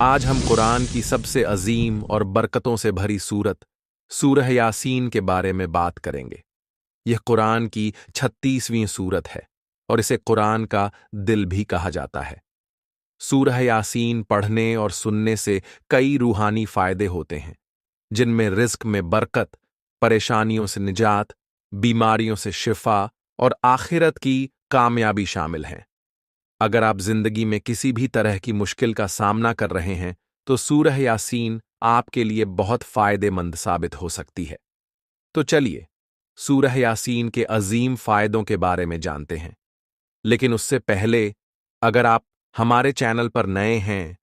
आज हम कुरान की सबसे अजीम और बरकतों से भरी सूरत सूरह यासीन के बारे में बात करेंगे। यह कुरान की 36वीं सूरत है और इसे कुरान का दिल भी कहा जाता है। सूरह यासीन पढ़ने और सुनने से कई रूहानी फायदे होते हैं, जिनमें रिज्क में बरकत, परेशानियों से निजात, बीमारियों से शिफा और आखिरत की कामयाबी शामिल हैं। अगर आप जिंदगी में किसी भी तरह की मुश्किल का सामना कर रहे हैं, तो सूरह यासीन आपके लिए बहुत फायदेमंद साबित हो सकती है। तो चलिए, सूरह यासीन के अजीम फायदों के बारे में जानते हैं। लेकिन उससे पहले, अगर आप हमारे चैनल पर नए हैं,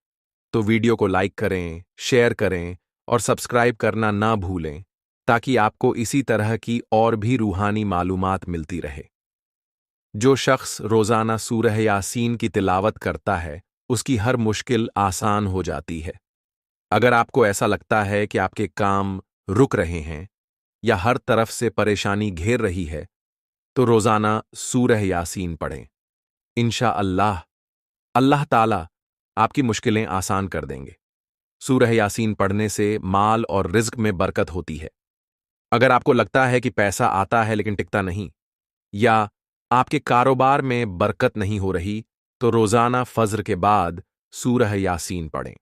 तो वीडियो को लाइक करें, शेयर करें और सब्सक्राइब करना ना भूलें, ताकि आपको इसी तरह की और भी रूहानी मालूमात मिलती रहे। जो शख्स रोजाना सूरह यासीन की तिलावत करता है, उसकी हर मुश्किल आसान हो जाती है। अगर आपको ऐसा लगता है कि आपके काम रुक रहे हैं या हर तरफ से परेशानी घेर रही है, तो रोजाना सूरह यासीन पढ़ें। इंशा अल्लाह, अल्लाह ताला आपकी मुश्किलें आसान कर देंगे। सूरह यासीन पढ़ने से माल और रिज्क में बरकत होती है। अगर आपको लगता है कि पैसा आता है लेकिन टिकता नहीं, या आपके कारोबार में बरकत नहीं हो रही, तो रोजाना फज्र के बाद सूरह यासीन पढ़ें।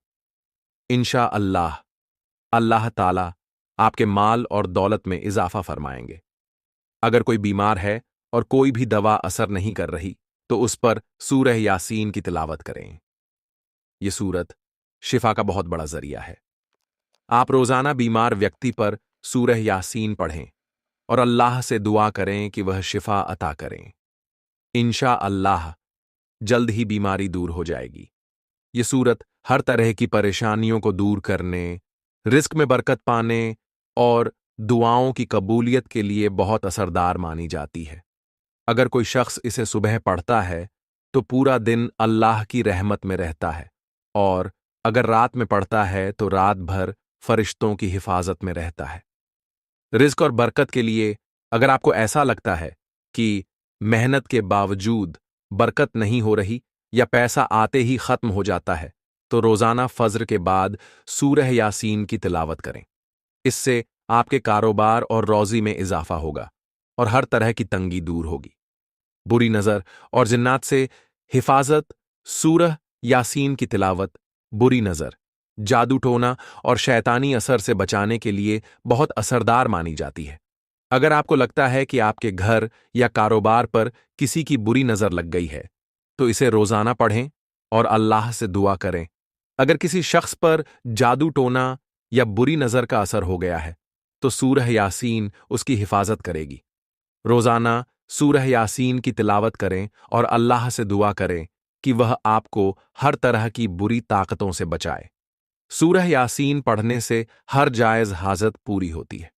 इंशा अल्लाह, अल्लाह ताला आपके माल और दौलत में इजाफा फरमाएंगे। अगर कोई बीमार है और कोई भी दवा असर नहीं कर रही, तो उस पर सूरह यासीन की तिलावत करें। ये सूरत शिफा का बहुत बड़ा जरिया है। आप रोजाना बीमार व्यक्ति पर सूरह यासीन पढ़ें और अल्लाह से दुआ करें कि वह शिफा अता करें। इंशा अल्लाह जल्द ही बीमारी दूर हो जाएगी। ये सूरत हर तरह की परेशानियों को दूर करने, रिस्क में बरकत पाने और दुआओं की कबूलियत के लिए बहुत असरदार मानी जाती है। अगर कोई शख्स इसे सुबह पढ़ता है, तो पूरा दिन अल्लाह की रहमत में रहता है, और अगर रात में पढ़ता है तो रात भर फरिश्तों की हिफाजत में रहता है। रिज्क और बरकत के लिए, अगर आपको ऐसा लगता है कि मेहनत के बावजूद बरकत नहीं हो रही या पैसा आते ही खत्म हो जाता है, तो रोजाना फज्र के बाद सूरह यासीन की तिलावत करें। इससे आपके कारोबार और रोजी में इजाफा होगा और हर तरह की तंगी दूर होगी। बुरी नजर और जिन्नात से हिफाजत। सूरह यासीन की तिलावत बुरी नजर, जादू टोना और शैतानी असर से बचाने के लिए बहुत असरदार मानी जाती है। अगर आपको लगता है कि आपके घर या कारोबार पर किसी की बुरी नजर लग गई है, तो इसे रोजाना पढ़ें और अल्लाह से दुआ करें। अगर किसी शख्स पर जादू टोना या बुरी नजर का असर हो गया है, तो सूरह यासीन उसकी हिफाजत करेगी। रोजाना सूरह यासीन की तिलावत करें और अल्लाह से दुआ करें कि वह आपको हर तरह की बुरी ताकतों से बचाए। सूरह यासीन पढ़ने से हर जायज हाजत पूरी होती है।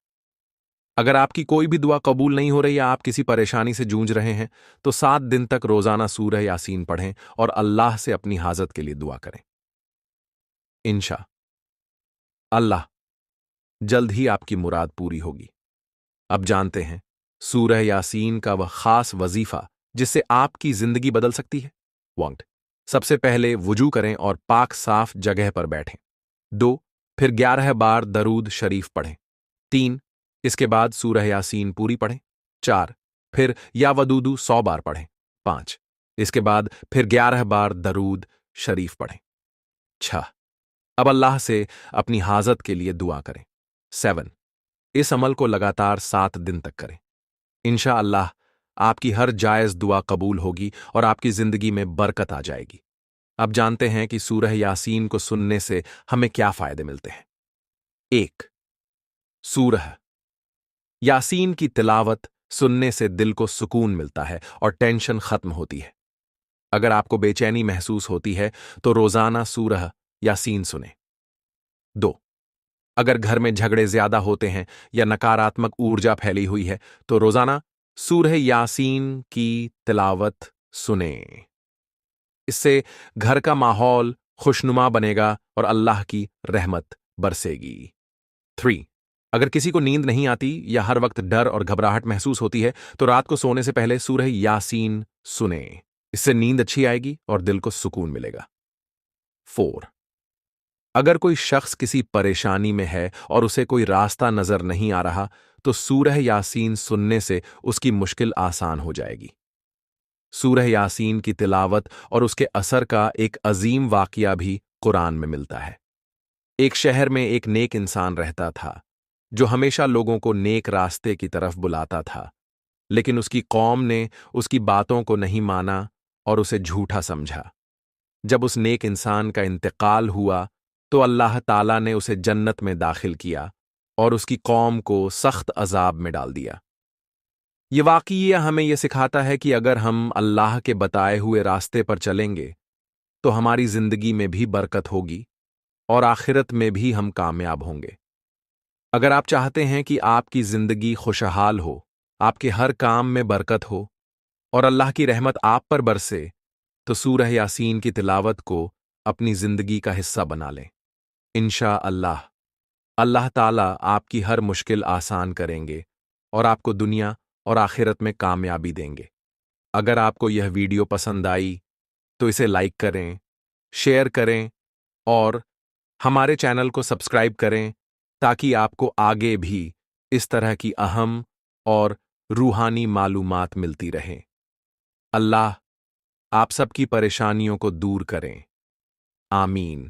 अगर आपकी कोई भी दुआ कबूल नहीं हो रही या आप किसी परेशानी से जूझ रहे हैं, तो 7 दिन तक रोजाना सूरह यासीन पढ़ें और अल्लाह से अपनी हाजत के लिए दुआ करें। इंशा अल्लाह जल्द ही आपकी मुराद पूरी होगी। अब जानते हैं सूरह यासीन का वह खास वजीफा जिससे आपकी जिंदगी बदल सकती है। 1. सबसे पहले वुजू करें और पाक साफ जगह पर बैठें। 2. फिर 11 बार दरूद शरीफ पढ़ें। 3. इसके बाद सूरह यासीन पूरी पढ़ें। 4. फिर या वदूदू 100 बार पढ़ें। 5. इसके बाद फिर 11 बार दरूद शरीफ पढ़ें। 6. अब अल्लाह से अपनी हाजत के लिए दुआ करें। 7. इस अमल को लगातार 7 दिन तक करें। इंशा अल्लाह आपकी हर जायज दुआ कबूल होगी और आपकी जिंदगी में बरकत आ जाएगी। अब जानते हैं कि सूरह यासीन को सुनने से हमें क्या फायदे मिलते हैं। 1. सूरह यासीन की तिलावत सुनने से दिल को सुकून मिलता है और टेंशन खत्म होती है। अगर आपको बेचैनी महसूस होती है, तो रोजाना सूरह यासीन सुने। 2. अगर घर में झगड़े ज्यादा होते हैं या नकारात्मक ऊर्जा फैली हुई है, तो रोजाना सूरह यासीन की तिलावत सुने। इससे घर का माहौल खुशनुमा बनेगा और अल्लाह की रहमत बरसेगी। 3. अगर किसी को नींद नहीं आती या हर वक्त डर और घबराहट महसूस होती है, तो रात को सोने से पहले सूरह यासीन सुने। इससे नींद अच्छी आएगी और दिल को सुकून मिलेगा। 4. اگر کوئی شخص کسی پریشانی میں ہے اور اسے کوئی راستہ نظر نہیں آ رہا تو سورہ یاسین سننے سے اس کی مشکل آسان ہو جائے گی۔ سورہ یاسین کی تلاوت اور اس کے اثر کا ایک عظیم واقعہ بھی قرآن میں ملتا ہے۔ ایک شہر میں ایک نیک انسان رہتا تھا جو ہمیشہ لوگوں کو نیک راستے کی طرف بلاتا تھا، لیکن اس کی قوم نے اس کی باتوں کو نہیں مانا اور اسے جھوٹا سمجھا۔ جب اس نیک انسان کا انتقال ہوا تو اللہ تعالیٰ نے اسے جنت میں داخل کیا اور اس کی قوم کو سخت عذاب میں ڈال دیا۔ یہ واقعہ ہمیں یہ سکھاتا ہے کہ اگر ہم اللہ کے بتائے ہوئے راستے پر چلیں گے تو ہماری زندگی میں بھی برکت ہوگی اور آخرت میں بھی ہم کامیاب ہوں گے۔ اگر آپ چاہتے ہیں کہ آپ کی زندگی خوشحال ہو، آپ کے ہر کام میں برکت ہو اور اللہ کی رحمت آپ پر برسے، تو سورہ یاسین کی تلاوت کو اپنی زندگی کا حصہ بنا لیں۔ انشاءاللہ اللہ تعالیٰ آپ کی ہر مشکل آسان کریں گے اور آپ کو دنیا اور آخرت میں کامیابی دیں گے۔ اگر آپ کو یہ ویڈیو پسند آئی تو اسے لائک کریں، شیئر کریں اور ہمارے چینل کو سبسکرائب کریں تاکہ آپ کو آگے بھی اس طرح کی اہم اور روحانی معلومات ملتی رہیں۔ اللہ آپ سب کی پریشانیوں کو دور کریں۔ آمین۔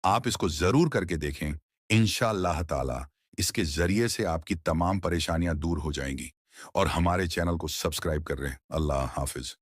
آپ اس کو ضرور کر کے دیکھیں، انشاءاللہ تعالی اس کے ذریعے سے آپ کی تمام پریشانیاں دور ہو جائیں گی، اور ہمارے چینل کو سبسکرائب کر رہے ہیں۔ اللہ حافظ۔